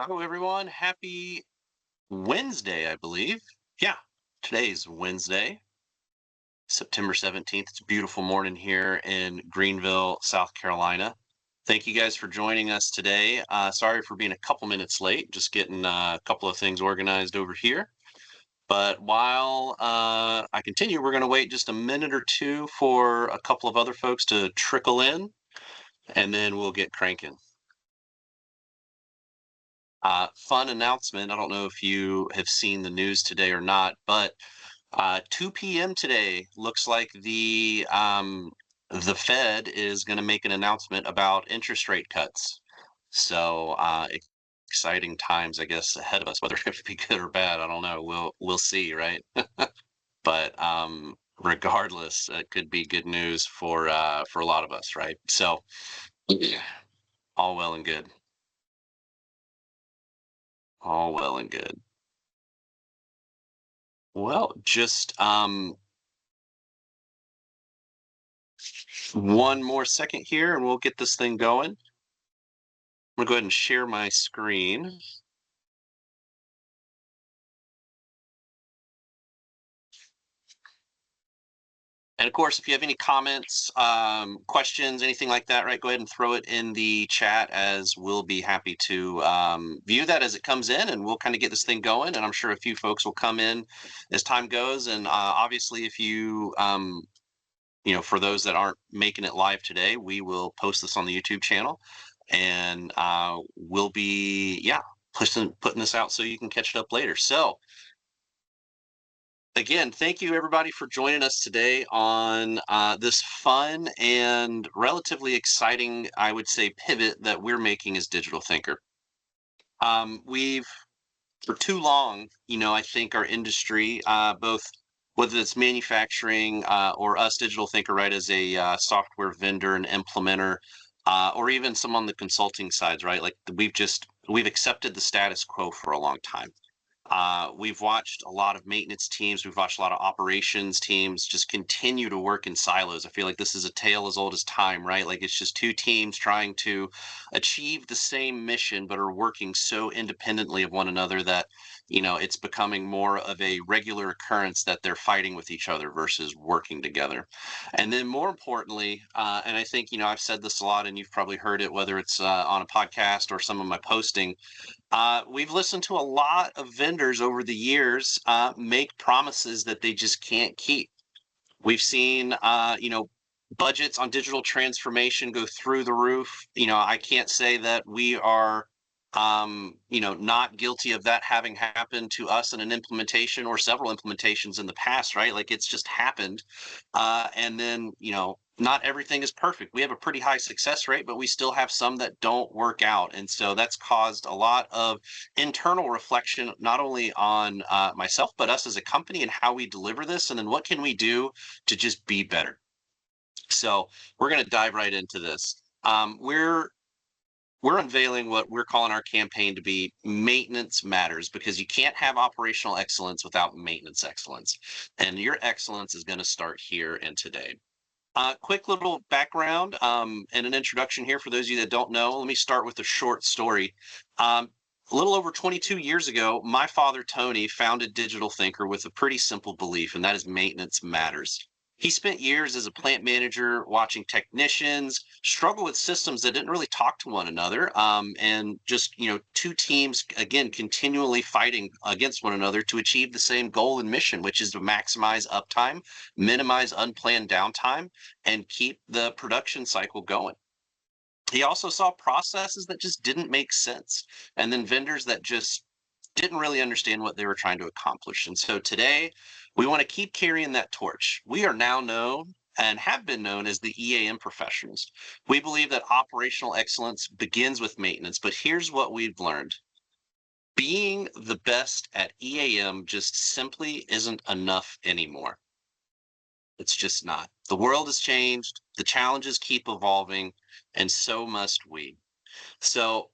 Hello, everyone. Happy Wednesday, I believe. Yeah, today's Wednesday, September 17th. It's a beautiful morning here in Greenville, South Carolina. Thank you guys for joining us today. Sorry for being a couple minutes late, just getting a couple of things organized over here. But while I continue, we're going to wait just a minute or two for a couple of other folks to trickle in, and then we'll get cranking. Fun announcement. I don't know if you have seen the news today or not, but 2 p.m. today looks like the Fed is going to make an announcement about interest rate cuts. So exciting times, I guess, ahead of us. Whether it be good or bad, I don't know. We'll see, right? But regardless, it could be good news for a lot of us, right? So yeah, all well and good. All well and good. Well, just one more second here and we'll get this thing going. I'm gonna go ahead and share my screen. And of course, if you have any comments, questions, anything like that, right, go ahead and throw it in the chat as we'll be happy to view that as it comes in and we'll kind of get this thing going. And I'm sure a few folks will come in as time goes. And obviously, if for those that aren't making it live today, we will post this on the YouTube channel and we'll be, yeah, putting this out so you can catch it up later. So again, thank you everybody for joining us today on this fun and relatively exciting, I would say, pivot that we're making as Digital Thinker. We've for too long, I think our industry, both whether it's manufacturing or us Digital Thinker, right, as a software vendor and implementer, or even some on the consulting sides, right, like we've accepted the status quo for a long time. We've watched a lot of maintenance teams, we've watched a lot of operations teams just continue to work in silos. I feel like this is a tale as old as time, right? Like it's just two teams trying to achieve the same mission, but are working so independently of one another that, it's becoming more of a regular occurrence that they're fighting with each other versus working together. And then more importantly, and I think, I've said this a lot and you've probably heard it, whether it's on a podcast or some of my posting, we've listened to a lot of vendors over the years make promises that they just can't keep. We've seen, budgets on digital transformation go through the roof. I can't say that we are, not guilty of that having happened to us in an implementation or several implementations in the past, right? Like it's just happened. And then, not everything is perfect. We have a pretty high success rate, but we still have some that don't work out. And so that's caused a lot of internal reflection, not only on myself, but us as a company and how we deliver this. And then what can we do to just be better? So we're going to dive right into this. We're unveiling what we're calling our campaign to be maintenance matters because you can't have operational excellence without maintenance excellence. And your excellence is going to start here and today. Quick little background and an introduction here for those of you that don't know. Let me start with a short story. A little over 22 years ago, my father, Tony, founded Digital Thinker with a pretty simple belief, and that is maintenance matters. He spent years as a plant manager watching technicians struggle with systems that didn't really talk to one another, and just, two teams, again, continually fighting against one another to achieve the same goal and mission, which is to maximize uptime, minimize unplanned downtime, and keep the production cycle going. He also saw processes that just didn't make sense, and then vendors that just didn't really understand what they were trying to accomplish. And so today, we want to keep carrying that torch. We are now known and have been known as the EAM professionals. We believe that operational excellence begins with maintenance, but here's what we've learned. Being the best at EAM just simply isn't enough anymore. It's just not. The world has changed, the challenges keep evolving, and so must we. So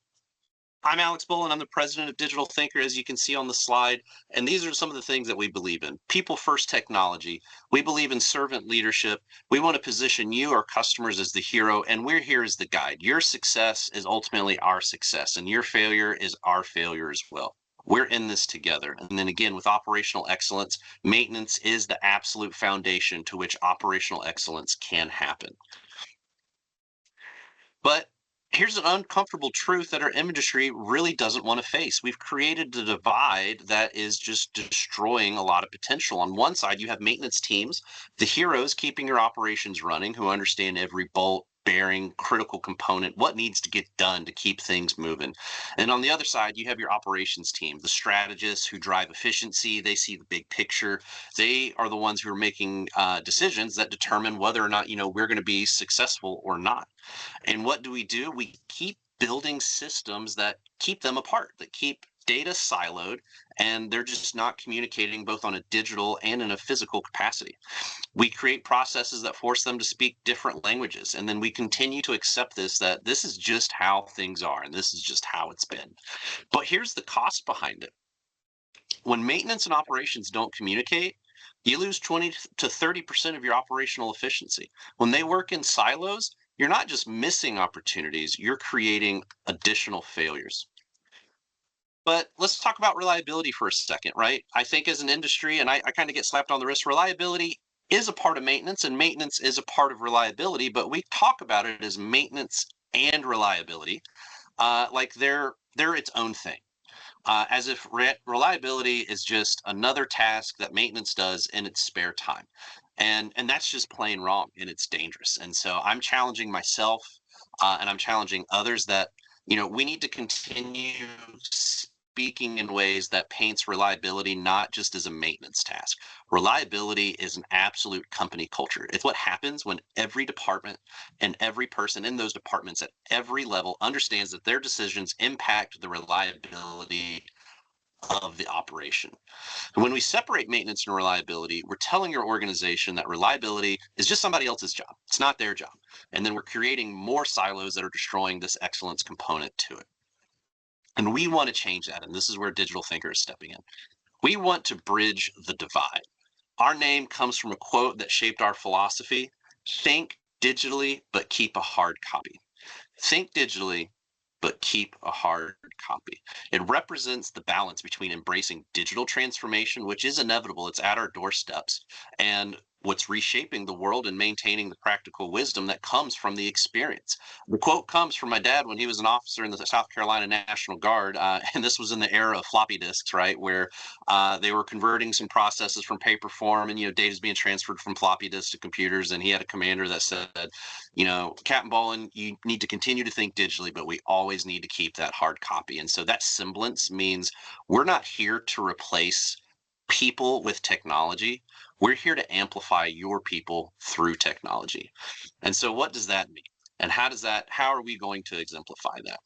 I'm Alex Bolan. I'm the president of Digital Thinker, as you can see on the slide. And these are some of the things that we believe in. People first technology. We believe in servant leadership. We want to position you, our customers, as the hero, and we're here as the guide. Your success is ultimately our success, and your failure is our failure as well. We're in this together. And then again, with operational excellence, maintenance is the absolute foundation to which operational excellence can happen. But here's an uncomfortable truth that our industry really doesn't want to face. We've created a divide that is just destroying a lot of potential. On one side, you have maintenance teams, the heroes keeping your operations running, who understand every bolt, bearing, critical component, what needs to get done to keep things moving. And on the other side, you have your operations team, the strategists who drive efficiency. They see the big picture. They are the ones who are making decisions that determine whether or not, we're going to be successful or not. And what do? We keep building systems that keep them apart, that keep data siloed, and they're just not communicating both on a digital and in a physical capacity. We create processes that force them to speak different languages, and then we continue to accept that this is just how things are, and this is just how it's been. But here's the cost behind it. When maintenance and operations don't communicate, you lose 20 to 30% of your operational efficiency. When they work in silos, you're not just missing opportunities, you're creating additional failures. But let's talk about reliability for a second, right? I think as an industry, and I kind of get slapped on the wrist, reliability is a part of maintenance and maintenance is a part of reliability, but we talk about it as maintenance and reliability, like they're its own thing, as if reliability is just another task that maintenance does in its spare time. And that's just plain wrong and it's dangerous. And so I'm challenging myself, and I'm challenging others that, we need to continue speaking in ways that paints reliability not just as a maintenance task. Reliability is an absolute company culture. It's what happens when every department and every person in those departments at every level understands that their decisions impact the reliability of the operation. And when we separate maintenance and reliability, we're telling your organization that reliability is just somebody else's job. It's not their job. And then we're creating more silos that are destroying this excellence component to it. And we want to change that. And this is where Digital Thinker is stepping in. We want to bridge the divide. Our name comes from a quote that shaped our philosophy: think digitally, but keep a hard copy. Think digitally, but keep a hard copy. It represents the balance between embracing digital transformation, which is inevitable, it's at our doorsteps, and what's reshaping the world and maintaining the practical wisdom that comes from the experience. The quote comes from my dad when he was an officer in the South Carolina National Guard, and this was in the era of floppy disks, right, where they were converting some processes from paper form, and data's being transferred from floppy disks to computers. And he had a commander that said, Captain Bolan, you need to continue to think digitally, but we always need to keep that hard copy. And so that semblance means we're not here to replace people with technology. We're here to amplify your people through technology. And so what does that mean? And how are we going to exemplify that?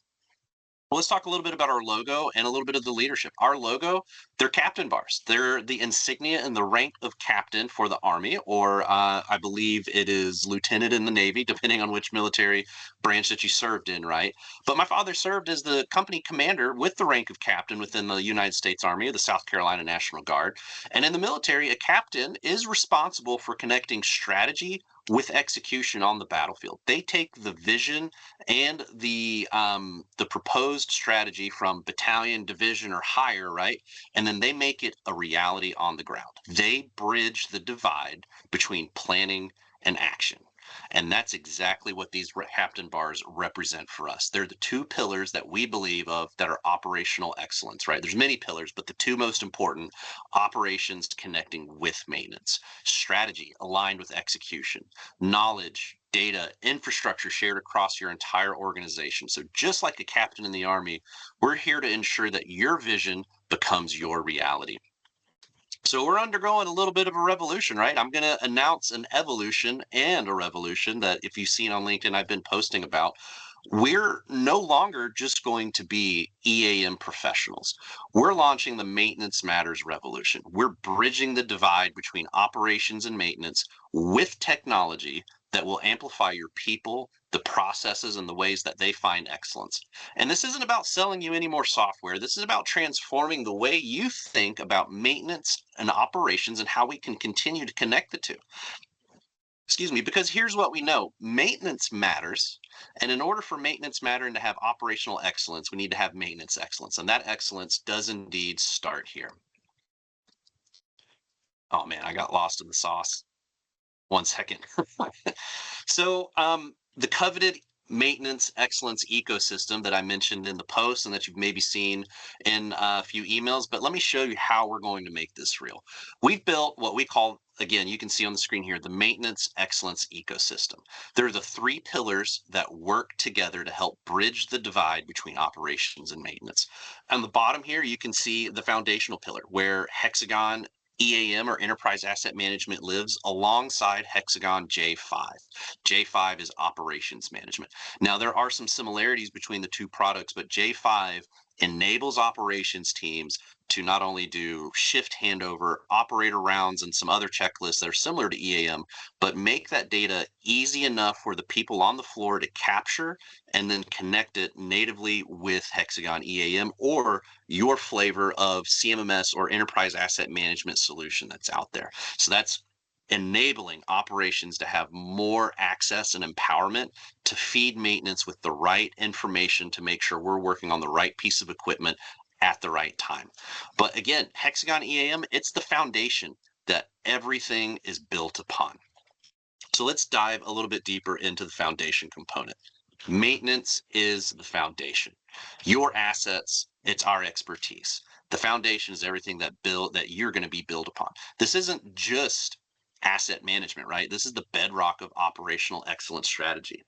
Well, let's talk a little bit about our logo and a little bit of the leadership. Our logo, they're captain bars. They're the insignia and the rank of captain for the Army, or I believe it is lieutenant in the Navy, depending on which military branch that you served in, right? But my father served as the company commander with the rank of captain within the United States Army, the South Carolina National Guard. And in the military, a captain is responsible for connecting strategy with execution on the battlefield. They take the vision and the proposed strategy from battalion, division, or higher, right? And then they make it a reality on the ground. They bridge the divide between planning and action. And that's exactly what these captain bars represent for us. They're the two pillars that we believe of that are operational excellence, right? There's many pillars, but the two most important: operations connecting with maintenance, strategy aligned with execution, knowledge, data, infrastructure shared across your entire organization. So just like a captain in the Army, we're here to ensure that your vision becomes your reality. So we're undergoing a little bit of a revolution, right? I'm going to announce an evolution and a revolution that, if you've seen on LinkedIn, I've been posting about. We're no longer just going to be EAM professionals. We're launching the Maintenance Matters revolution. We're bridging the divide between operations and maintenance with technology that will amplify your people, the processes, and the ways that they find excellence. And this isn't about selling you any more software. This is about transforming the way you think about maintenance and operations and how we can continue to connect the two. Excuse me, because here's what we know: maintenance matters. And in order for maintenance matter and to have operational excellence, we need to have maintenance excellence. And that excellence does indeed start here. Oh man, I got lost in the sauce. One second. So the coveted maintenance excellence ecosystem that I mentioned in the post and that you've maybe seen in a few emails, but let me show you how we're going to make this real. We've built what we call, again, you can see on the screen here, the maintenance excellence ecosystem. There are the three pillars that work together to help bridge the divide between operations and maintenance. On the bottom here, you can see the foundational pillar where Hexagon EAM, or Enterprise Asset Management, lives alongside Hexagon J5. J5 is operations management. Now, there are some similarities between the two products, but J5 enables operations teams to not only do shift handover, operator rounds, and some other checklists that are similar to EAM, but make that data easy enough for the people on the floor to capture and then connect it natively with Hexagon EAM or your flavor of CMMS or enterprise asset management solution that's out there. So that's enabling operations to have more access and empowerment to feed maintenance with the right information to make sure we're working on the right piece of equipment at the right time. But again, Hexagon EAM, it's the foundation that everything is built upon. So let's dive a little bit deeper into the foundation component. Maintenance is the foundation. Your assets, it's our expertise. The foundation is everything that you're going to be built upon. This isn't just asset management, right? This is the bedrock of operational excellence strategy.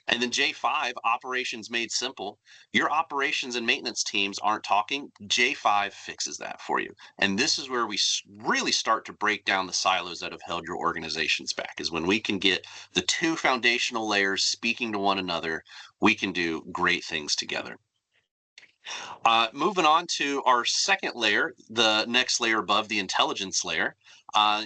And then J5, operations made simple. Your operations and maintenance teams aren't talking. J5 fixes that for you. And this is where we really start to break down the silos that have held your organizations back, is when we can get the two foundational layers speaking to one another, we can do great things together. Moving on to our second layer, the next layer above the intelligence layer.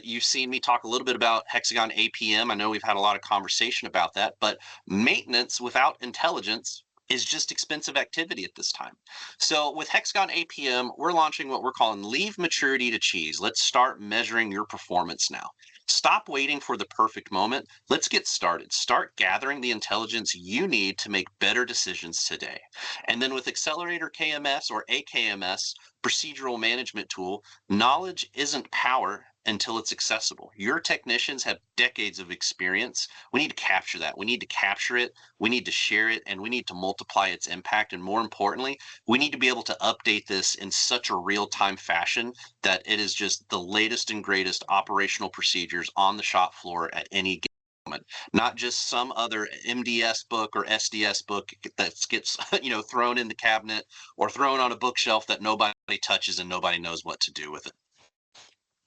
You've seen me talk a little bit about Hexagon APM. I know we've had a lot of conversation about that, but maintenance without intelligence is just expensive activity at this time. So with Hexagon APM, we're launching what we're calling Leave Maturity to Cheese. Let's start measuring your performance now. Stop waiting for the perfect moment. Let's get started. Start gathering the intelligence you need to make better decisions today. And then with Accelerator KMS or AKMS, procedural management tool, knowledge isn't power until it's accessible. Your technicians have decades of experience. We need to capture that. We need to capture it. We need to share it, and we need to multiply its impact. And more importantly, we need to be able to update this in such a real-time fashion that it is just the latest and greatest operational procedures on the shop floor at any given moment, not just some other MDS book or SDS book that gets thrown in the cabinet or thrown on a bookshelf that nobody touches and nobody knows what to do with it.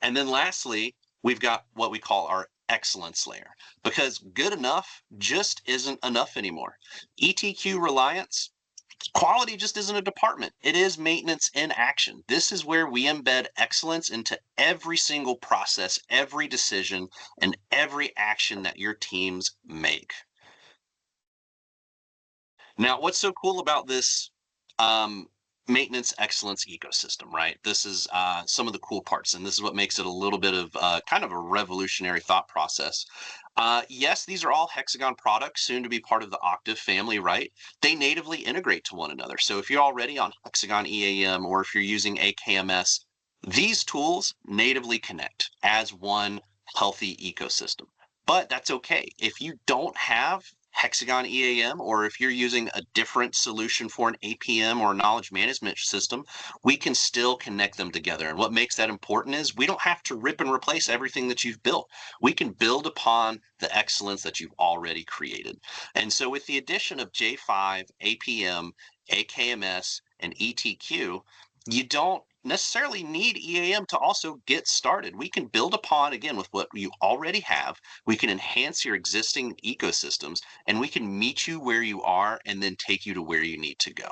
And then lastly, we've got what we call our excellence layer, because good enough just isn't enough anymore. ETQ reliance, quality just isn't a department. It is maintenance in action. This is where we embed excellence into every single process, every decision, and every action that your teams make. Now, what's so cool about this maintenance excellence ecosystem, right? This is some of the cool parts, and this is what makes it a little bit of kind of a revolutionary thought process. Yes, these are all Hexagon products, soon to be part of the Octave family, right? They natively integrate to one another. So if you're already on Hexagon EAM or if you're using AKMS, these tools natively connect as one healthy ecosystem. But that's okay. If you don't have Hexagon EAM, or if you're using a different solution for an APM or a knowledge management system, we can still connect them together. And what makes that important is we don't have to rip and replace everything that you've built. We can build upon the excellence that you've already created. And so with the addition of J5, APM, AKMS, and ETQ, you don't necessarily need EAM to also get started. We can build upon, again, with what you already have. We can enhance your existing ecosystems, and we can meet you where you are and then take you to where you need to go.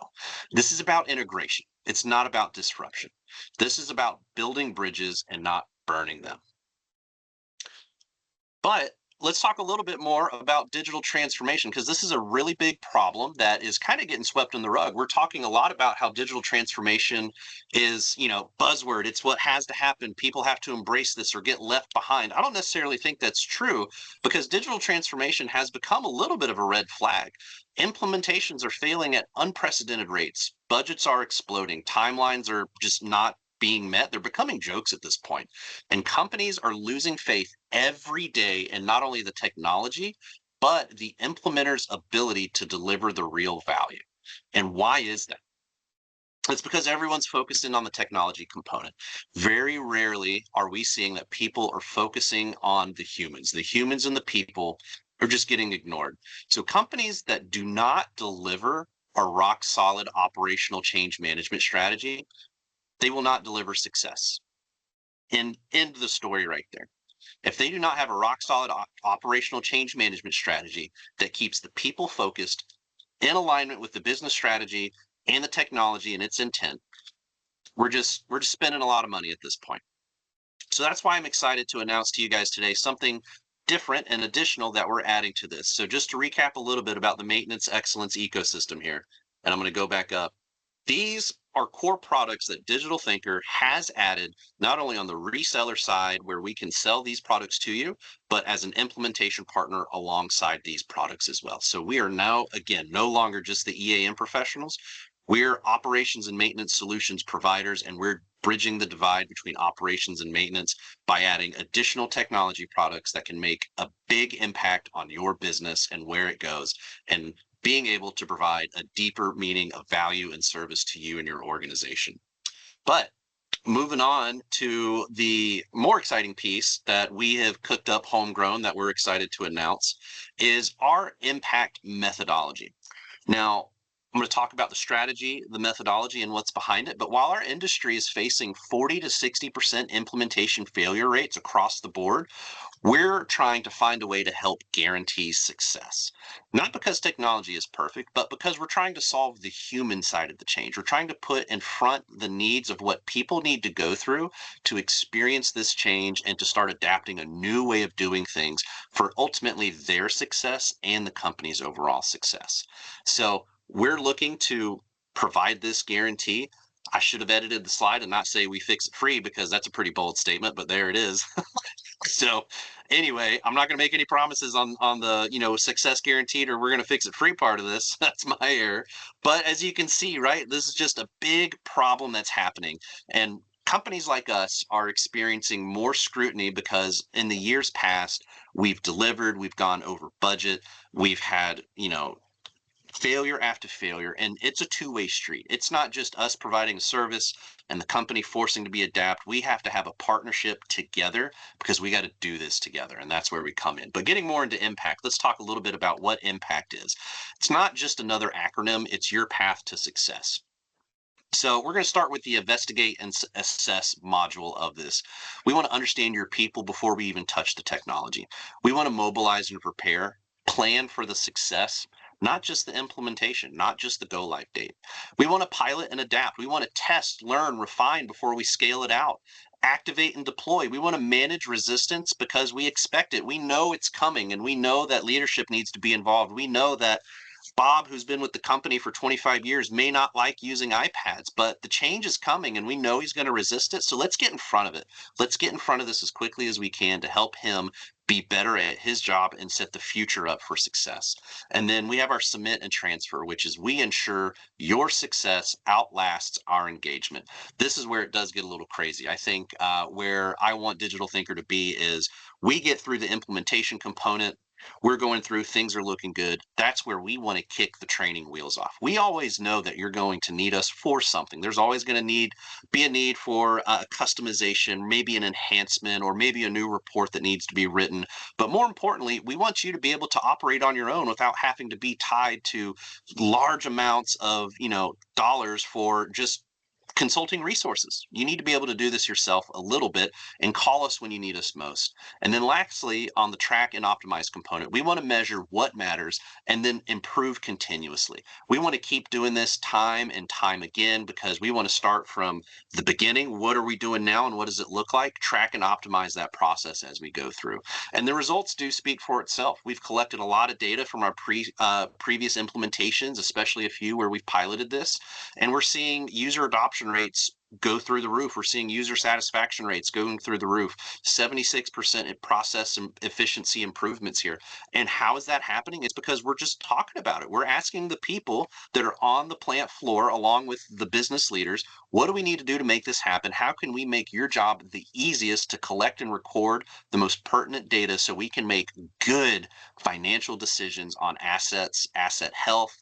This is about integration. It's not about disruption. This is about building bridges and not burning them. But let's talk a little bit more about digital transformation because this is a really big problem that is kind of getting swept in the rug. We're talking a lot about how digital transformation is, buzzword. It's what has to happen. People have to embrace this or get left behind. I don't necessarily think that's true because digital transformation has become a little bit of a red flag. Implementations are failing at unprecedented rates. Budgets are exploding. Timelines are just not being met. They're becoming jokes at this point. And companies are losing faith every day in not only the technology, but the implementer's ability to deliver the real value. And why is that? It's because everyone's focusing on the technology component. Very rarely are we seeing that people are focusing on the humans. The humans and the people are just getting ignored. So companies that do not deliver a rock solid operational change management strategy, they will not deliver success. And end the story right there. If they do not have a rock solid operational change management strategy that keeps the people focused in alignment with the business strategy and the technology and its intent, we're just spending a lot of money at this point. So that's why I'm excited to announce to you guys today something different and additional that we're adding to this. So just to recap a little bit about the maintenance excellence ecosystem here, and I'm going to go back up. These are core products that Digital Thinker has added not only on the reseller side where we can sell these products to you, but as an implementation partner alongside these products as well. So we are now, again, no longer just the EAM professionals. We're operations and maintenance solutions providers, and we're bridging the divide between operations and maintenance by adding additional technology products that can make a big impact on your business and where it goes, and being able to provide a deeper meaning of value and service to you and your organization. But moving on to the more exciting piece that we have cooked up homegrown that we're excited to announce is our impact methodology. Now, I'm going to talk about the strategy, the methodology, and what's behind it. But while our industry is facing 40 to 60% implementation failure rates across the board, we're trying to find a way to help guarantee success. Not because technology is perfect, but because we're trying to solve the human side of the change. We're trying to put in front the needs of what people need to go through to experience this change and to start adapting a new way of doing things for ultimately their success and the company's overall success. So we're looking to provide this guarantee. I should have edited the slide and not say we fix it free because that's a pretty bold statement, but there it is. So anyway, I'm not going to make any promises on the success guaranteed or we're going to fix it free part of this. That's my error. But as you can see, right, this is just a big problem that's happening, and companies like us are experiencing more scrutiny because in the years past we've delivered, we've gone over budget, we've had failure after failure, and it's a two-way street. It's not just us providing a service and the company forcing to be adapt. We have to have a partnership together because we got to do this together, and that's where we come in. But getting more into impact, let's talk a little bit about what impact is. It's not just another acronym, it's your path to success. So we're going to start with the investigate and assess module of this. We want to understand your people before we even touch the technology. We want to mobilize and prepare, plan for the success, not just the implementation, not just the go live date. We want to pilot and adapt. We want to test, learn, refine before we scale it out. Activate and deploy. We want to manage resistance because we expect it. We know it's coming, and we know that leadership needs to be involved. We know that Bob, who's been with the company for 25 years, may not like using iPads, but the change is coming and we know he's going to resist it. So let's get in front of it. Let's get in front of this as quickly as we can to help him be better at his job and set the future up for success. And then we have our submit and transfer, which is we ensure your success outlasts our engagement. This is where it does get a little crazy. I think where I want Digital Thinker to be is we get through the implementation component, we're going through, things are looking good. That's where we want to kick the training wheels off. We always know that you're going to need us for something. There's always going to be a need for customization, maybe an enhancement, or maybe a new report that needs to be written. But more importantly, we want you to be able to operate on your own without having to be tied to large amounts of dollars for just consulting resources. You need to be able to do this yourself a little bit and call us when you need us most. And then lastly, on the track and optimize component, we want to measure what matters and then improve continuously. We want to keep doing this time and time again because we want to start from the beginning. What are we doing now and what does it look like? Track and optimize that process as we go through. And the results do speak for itself. We've collected a lot of data from our previous implementations, especially a few where we've piloted this, and we're seeing user adoption rates go through the roof. We're seeing user satisfaction rates going through the roof, 76% in process and efficiency improvements here. And how is that happening? It's because we're just talking about it. We're asking the people that are on the plant floor, along with the business leaders, what do we need to do to make this happen? How can we make your job the easiest to collect and record the most pertinent data so we can make good financial decisions on assets, asset health,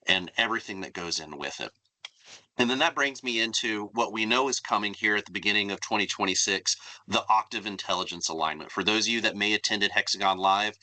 and everything that goes in with it? And then that brings me into what we know is coming here at the beginning of 2026, the Octave Intelligence Alignment. For those of you that may attended Hexagon Live,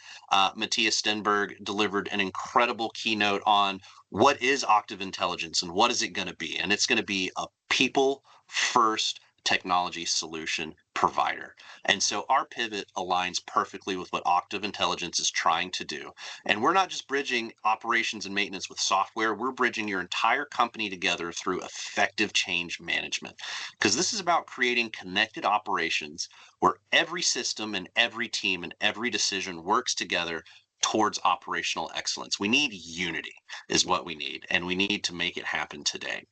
Matthias Stenberg delivered an incredible keynote on what is Octave Intelligence and what is it going to be. And it's going to be a people-first technology solution provider. And so our pivot aligns perfectly with what Octave Intelligence is trying to do. And we're not just bridging operations and maintenance with software, we're bridging your entire company together through effective change management. Because this is about creating connected operations where every system and every team and every decision works together towards operational excellence. We need unity is what we need, and we need to make it happen today.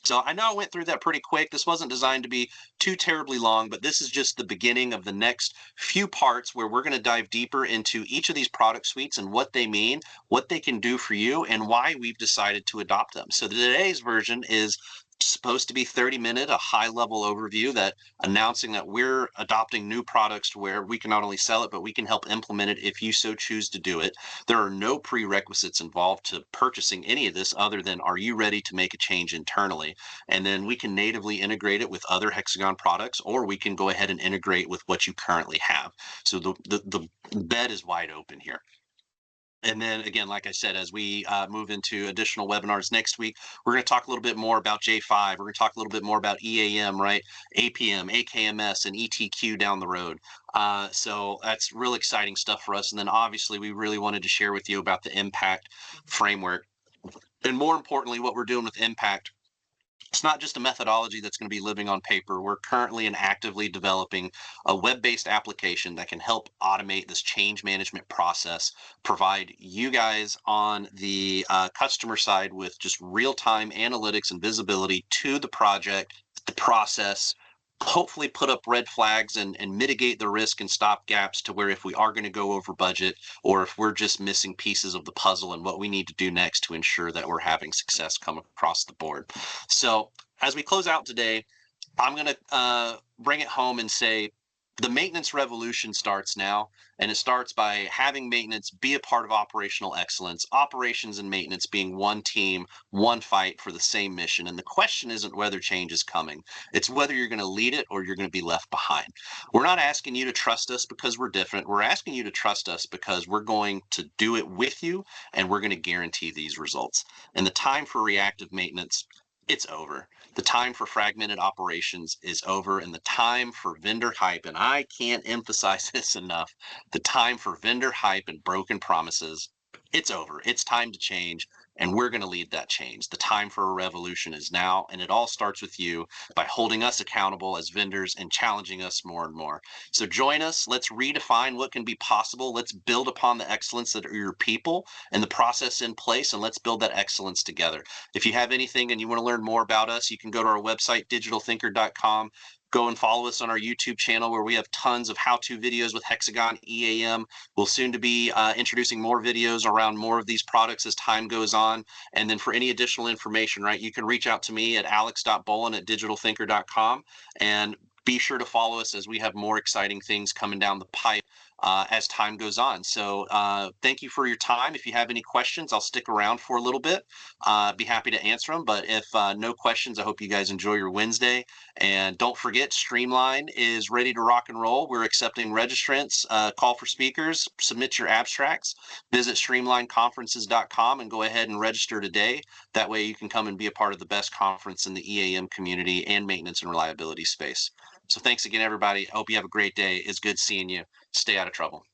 So I know I went through that pretty quick. This wasn't designed to be too terribly long, but this is just the beginning of the next few parts where we're going to dive deeper into each of these product suites and what they mean, what they can do for you, and why we've decided to adopt them. So today's version is supposed to be 30-minute, a high-level overview that announcing that we're adopting new products to where we can not only sell it, but we can help implement it if you so choose to do it. There are no prerequisites involved to purchasing any of this other than, are you ready to make a change internally? And then we can natively integrate it with other Hexagon products, or we can go ahead and integrate with what you currently have. So the bed is wide open here. And then again, like I said, as we move into additional webinars next week, we're going to talk a little bit more about J5. We're going to talk a little bit more about EAM, right? APM, AKMS, and ETQ down the road. So that's real exciting stuff for us. And then obviously, we really wanted to share with you about the impact framework. And more importantly, what we're doing with impact. It's not just a methodology that's going to be living on paper. We're currently and actively developing a web-based application that can help automate this change management process, provide you guys on the customer side with just real-time analytics and visibility to the project, the process, hopefully put up red flags and mitigate the risk and stop gaps to where if we are going to go over budget or if we're just missing pieces of the puzzle and what we need to do next to ensure that we're having success come across the board. So as we close out today, I'm going to bring it home and say the maintenance revolution starts now, and it starts by having maintenance be a part of operational excellence, operations and maintenance being one team, one fight for the same mission. And the question isn't whether change is coming. It's whether you're going to lead it or you're going to be left behind. We're not asking you to trust us because we're different. We're asking you to trust us because we're going to do it with you, and we're going to guarantee these results. And the time for reactive maintenance, it's over. The time for fragmented operations is over, and the time for vendor hype, and I can't emphasize this enough, the time for vendor hype and broken promises, it's over. It's time to change, and we're going to lead that change. The time for a revolution is now, and it all starts with you by holding us accountable as vendors and challenging us more and more. So join us. Let's redefine what can be possible. Let's build upon the excellence that are your people and the process in place, and let's build that excellence together. If you have anything and you want to learn more about us, you can go to our website, digitalthinker.com. Go and follow us on our YouTube channel where we have tons of how-to videos with Hexagon EAM. We'll soon to be introducing more videos around more of these products as time goes on. And then for any additional information, right, you can reach out to me at alex.bolan@digitalthinker.com, and be sure to follow us as we have more exciting things coming down the pipe as time goes on. So thank you for your time. If you have any questions, I'll stick around for a little bit. Be happy to answer them. But if no questions, I hope you guys enjoy your Wednesday. And don't forget, Streamline is ready to rock and roll. We're accepting registrants, call for speakers, submit your abstracts. Visit streamlineconferences.com and go ahead and register today. That way you can come and be a part of the best conference in the EAM community and maintenance and reliability space. So thanks again, everybody. I hope you have a great day. It's good seeing you. Stay out of trouble.